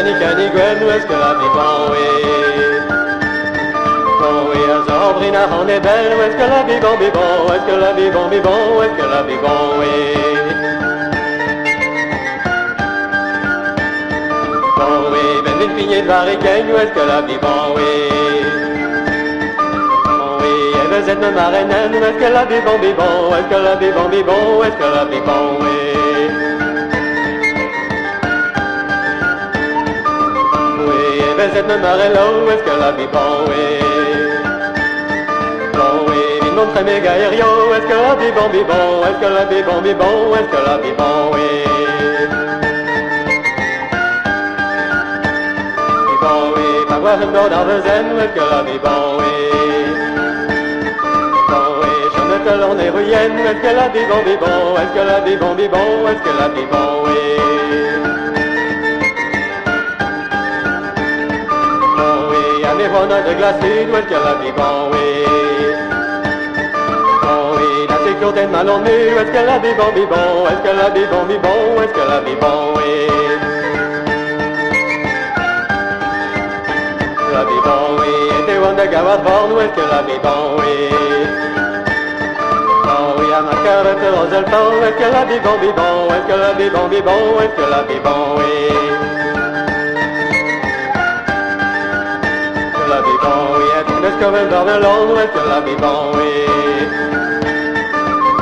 ni cani gwen, où est-ce que la vie bon, oui. Bon, oui, à Sabrina, on est belle, où est-ce que la vie bon, où est-ce que la vie bon, où est-ce que la vie bon, oui. Bon, oui, ben une pignée de varicaine, où est-ce que la vie bon, oui. Bon, oui, et vous êtes ma marraine, où est-ce que la vie bon, où est-ce que la vie bon, où est-ce que la vie bon, oui. Vous êtes ma marraine, où est-ce que la vie bon, oui. Bon, oui, vite montre mes gaillerios, où est-ce que la vie bon, où est-ce que la vie bon, où est-ce que la vie bon, oui. Bon, oui, pas voir un dos dans le zen, où est-ce que la vie bon, oui. Bon, oui, je me que l'on est ruyen, où est-ce que la vie bon, est-ce que la vie bon, est-ce que la vie bon, oui. On a de glacé, où est-ce que la vie bon, oui. Bon, oui, la sécurité de mal en est, où est-ce que la vie bon, est-ce que la vie bon, est-ce que la vie bon, oui. La vie bon, oui, et t'es on de gawad born, où est-ce que la vie bon, oui. Bon, oui, à ma carrette rose le temps, est-ce que la vie bon, est-ce que la vie bon, est-ce que la vie bon, oui. La vie bon, oui, est-ce que vous dans le long, est-ce que la vie bon, oui.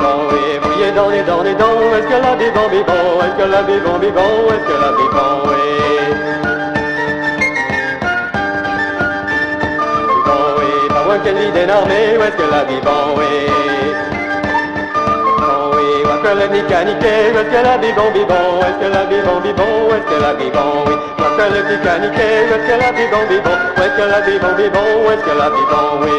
Bon, oui, mouillé dans les dents, est-ce que la vie bon, est-ce que la vie bon, est-ce que la vie bon, oui. Bon, oui, pas moins qu'elle vit d'énormée, est-ce que la vie bon, oui. Bon, oui, ou que le nicaniqué, est-ce que la vie bon, est-ce que la vie bon, est-ce que la vie bon, oui. Ou que le nicaniqué, est-ce que la vie bon, est-ce que la vie bon, est-ce que la vie bon, oui.